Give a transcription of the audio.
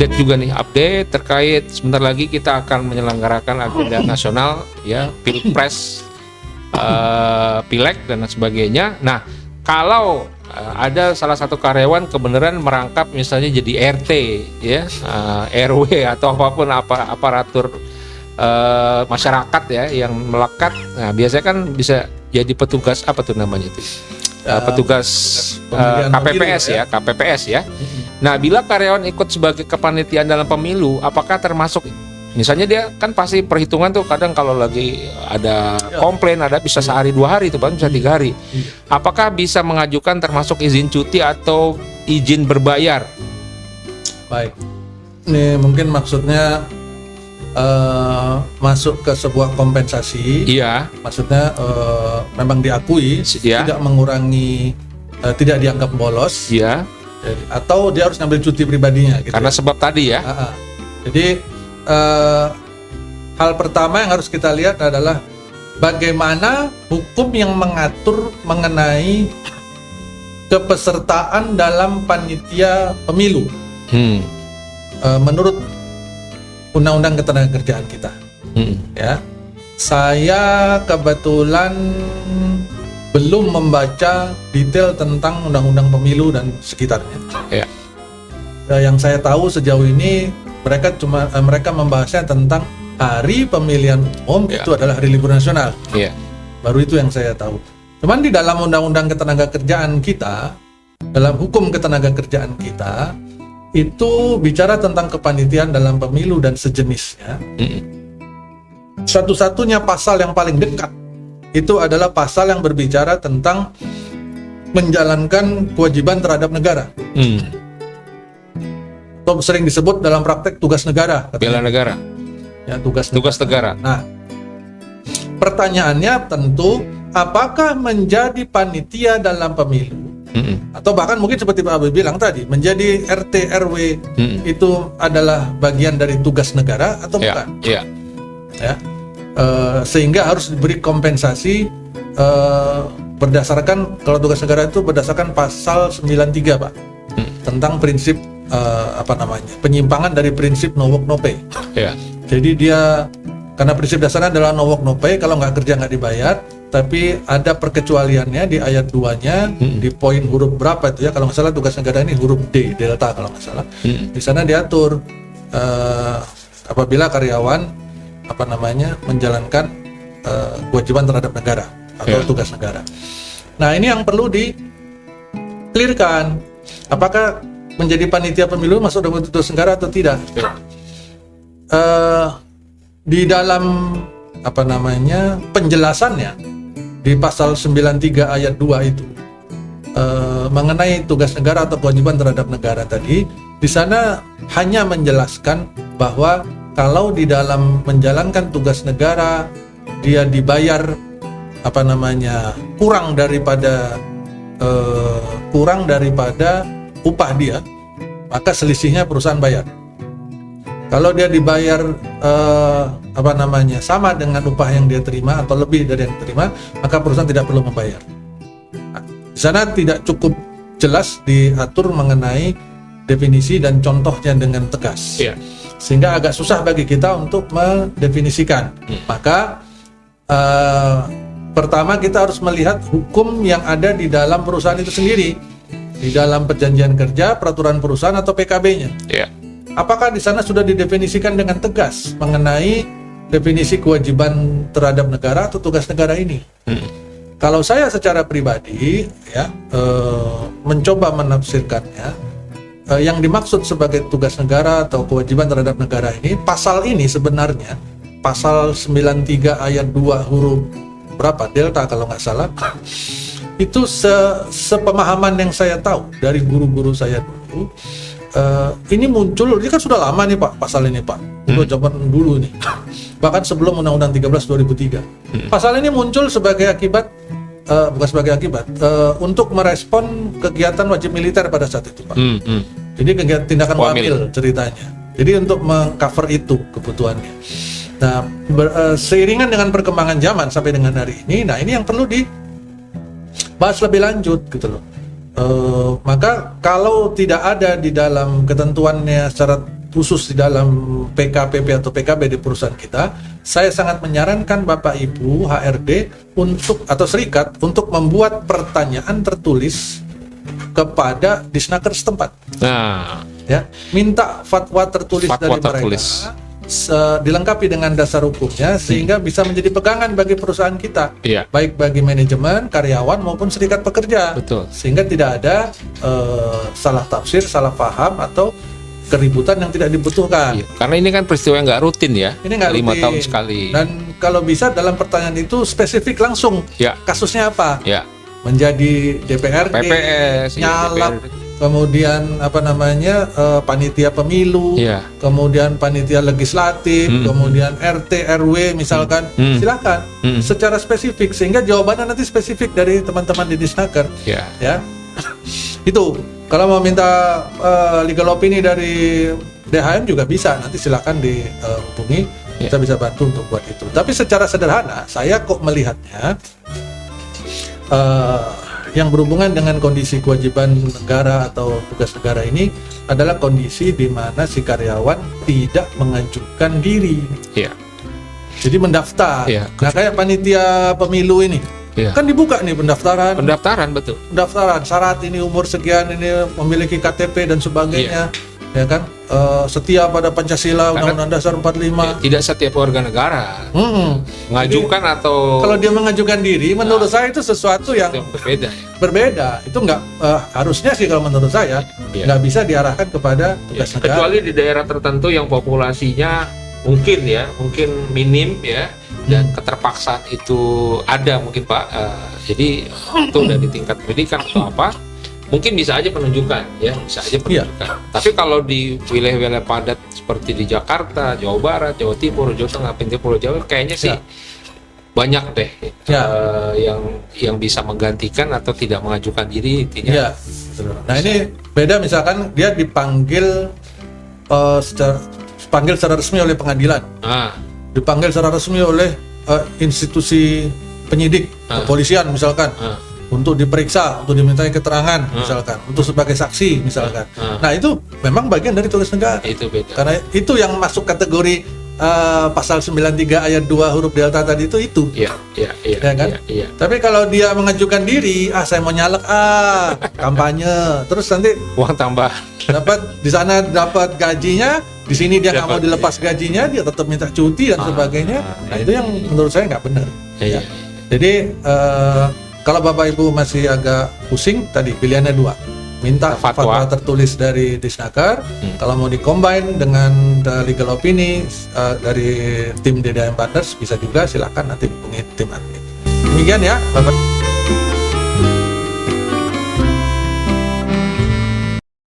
update juga nih, update terkait sebentar lagi kita akan menyelenggarakan agenda nasional ya, Pilpres, Pileg dan sebagainya. Nah, kalau ada salah satu karyawan kebenaran merangkap misalnya jadi RT ya, RW atau apapun aparatur masyarakat ya yang melekat, nah biasanya kan bisa jadi petugas apa tuh namanya itu, petugas KPPS ya, KPPS ya. Nah, bila karyawan ikut sebagai kepanitiaan dalam pemilu, apakah termasuk, misalnya dia kan pasti perhitungan tuh kadang kalau lagi ada komplain, ada bisa sehari 2 hari itu, bahkan bisa 3 hari. Apakah bisa mengajukan termasuk izin cuti atau izin berbayar? Baik, ini mungkin maksudnya masuk ke sebuah kompensasi. Iya. Maksudnya memang diakui tidak mengurangi, tidak dianggap bolos. Iya. Atau dia harus ngambil cuti pribadinya. Gitu karena sebab tadi ya. Jadi hal pertama yang harus kita lihat adalah bagaimana hukum yang mengatur mengenai kepesertaan dalam panitia pemilu. Menurut Undang-Undang Ketenagakerjaan kita, ya, saya kebetulan belum membaca detail tentang Undang-Undang Pemilu dan sekitarnya. Ya. Yang saya tahu sejauh ini mereka membahasnya tentang hari pemilihan umum itu adalah hari libur nasional. Baru itu yang saya tahu. Cuman di dalam Undang-Undang Ketenagakerjaan kita, dalam hukum ketenagakerjaan kita, itu bicara tentang kepanitiaan dalam pemilu dan sejenisnya. Satu-satunya pasal yang paling dekat itu adalah pasal yang berbicara tentang menjalankan kewajiban terhadap negara. Atau sering disebut dalam praktek tugas negara. Bela negara. Ya, tugas negara. Nah, pertanyaannya tentu, apakah menjadi panitia dalam pemilu atau bahkan mungkin seperti Pak Abi bilang tadi, menjadi RT RW itu adalah bagian dari tugas negara atau bukan? Ya. Sehingga harus diberi kompensasi berdasarkan, kalau tugas negara itu berdasarkan pasal 93 Pak, tentang prinsip penyimpangan dari prinsip no work no pay. Jadi dia, karena prinsip dasarnya adalah no work no pay, kalau nggak kerja nggak dibayar. Tapi ada perkecualiannya di ayat 2-nya, di poin huruf berapa itu ya, kalau nggak salah tugas negara ini huruf D, delta kalau nggak salah. Di sana diatur apabila karyawan menjalankan kewajiban terhadap negara atau tugas negara. Nah, ini yang perlu di-clearkan. Apakah menjadi panitia pemilu masuk dalam tugas negara atau tidak? Di dalam penjelasannya di pasal 93 ayat 2 itu mengenai tugas negara atau kewajiban terhadap negara tadi, di sana hanya menjelaskan bahwa kalau di dalam menjalankan tugas negara dia dibayar kurang daripada upah dia, maka selisihnya perusahaan bayar. Kalau dia dibayar sama dengan upah yang dia terima atau lebih dari yang terima, maka perusahaan tidak perlu membayar. Nah, di sana tidak cukup jelas diatur mengenai definisi dan contohnya dengan tegas, sehingga agak susah bagi kita untuk mendefinisikan. Maka pertama kita harus melihat hukum yang ada di dalam perusahaan itu sendiri, di dalam perjanjian kerja, peraturan perusahaan atau PKB-nya. Apakah di sana sudah didefinisikan dengan tegas mengenai definisi kewajiban terhadap negara atau tugas negara ini? Kalau saya secara pribadi mencoba menafsirkannya, yang dimaksud sebagai tugas negara atau kewajiban terhadap negara ini, pasal ini sebenarnya pasal 93 ayat 2 huruf berapa, delta kalau nggak salah, itu sepemahaman yang saya tahu dari guru-guru saya dulu. Ini muncul, ini kan sudah lama nih Pak, pasal ini Pak, udah zaman dulu nih, bahkan sebelum Undang-Undang 13 2003. Pasal ini muncul sebagai akibat, bukan sebagai akibat, untuk merespon kegiatan wajib militer pada saat itu Pak. Jadi kegiatan tindakan wamil ceritanya. Jadi untuk mengcover itu kebutuhannya. Nah, seiringan dengan perkembangan zaman sampai dengan hari ini, nah ini yang perlu dibahas lebih lanjut gitu loh. Maka kalau tidak ada di dalam ketentuannya secara khusus di dalam PKPP atau PKB di perusahaan kita, saya sangat menyarankan Bapak Ibu HRD untuk atau serikat untuk membuat pertanyaan tertulis kepada Disnaker setempat. Nah, Ya, minta fatwa tertulis Fatwa dari mereka, tertulis. dilengkapi dengan dasar hukumnya sehingga bisa menjadi pegangan bagi perusahaan kita, iya, baik bagi manajemen, karyawan maupun serikat pekerja. betul. Sehingga tidak ada salah tafsir, salah paham atau keributan yang tidak dibutuhkan. Iya, karena ini kan peristiwa yang nggak rutin ya. Ini nggak 5 rutin. tahun sekali. Dan kalau bisa dalam pertanyaan itu spesifik langsung Ya, kasusnya apa, ya. menjadi DPRD, PPS, iya, nyalak, DPRD. kemudian panitia pemilu, Iya. kemudian panitia legislatif, kemudian RT RW misalkan, silakan secara spesifik sehingga jawabannya nanti spesifik dari teman-teman di Disnaker. Ya. Ya, itu kalau mau minta legal opini dari DHM juga bisa, nanti silakan dihubungi, kita bisa bantu untuk buat itu. Tapi secara sederhana saya kok melihatnya yang berhubungan dengan kondisi kewajiban negara atau tugas negara ini adalah kondisi di mana si karyawan tidak mengajukan diri, Iya. jadi mendaftar. Iya. Nah, kayak panitia pemilu ini, Iya. kan dibuka nih pendaftaran, Betul. syarat ini umur sekian, ini memiliki KTP dan sebagainya, ya kan, setia pada Pancasila, Karena- Undang-Undang Dasar 45. Tidak setiap warga negara Mm-mm. mengajukan atau Kalau dia mengajukan diri, menurut saya itu sesuatu yang yang berbeda. Ya. berbeda. Itu nggak harusnya sih kalau menurut saya Iya. nggak bisa diarahkan kepada Ya, tugas negara. kecuali di daerah tertentu yang populasinya mungkin minim ya, dan keterpaksaan itu ada mungkin Pak. Jadi itu dari tingkat pendidikan atau apa, mungkin bisa aja penunjukan ya, bisa aja penunjukan. Tapi kalau di wilayah-wilayah padat seperti di Jakarta, Jawa Barat, Jawa Timur, Jawa Tengah, Pulau Jawa, kayaknya sih Ya. banyak deh Ya. Ya. yang bisa menggantikan atau tidak mengajukan diri intinya. Iya. Betul. Nah, ini beda misalkan dia dipanggil secara resmi oleh pengadilan, Ah, dipanggil secara resmi oleh institusi penyidik, kepolisian misalkan, untuk diperiksa, untuk dimintai keterangan misalkan, untuk sebagai saksi misalkan. Nah, itu memang bagian dari tugas negara. itu beda. Karena itu yang masuk kategori pasal 93 ayat 2 huruf delta tadi itu. Iya, Ya kan? iya. Tapi kalau dia mengajukan diri, saya mau nyalek kampanye, terus nanti Uang tambah. dapat di sana dapat gajinya, di sini dia nggak mau Dapat, dilepas gajinya, dia tetap minta cuti dan sebagainya. Nah, itu yang menurut saya nggak benar. Iya. Jadi kalau Bapak Ibu masih agak pusing, tadi pilihannya dua, minta Fatwa. fatwa tertulis dari Disnaker. Kalau mau dikombin dengan legal opini dari tim DDM Partners bisa juga, silakan nanti hubungi tim admin. Demikian ya Bapak.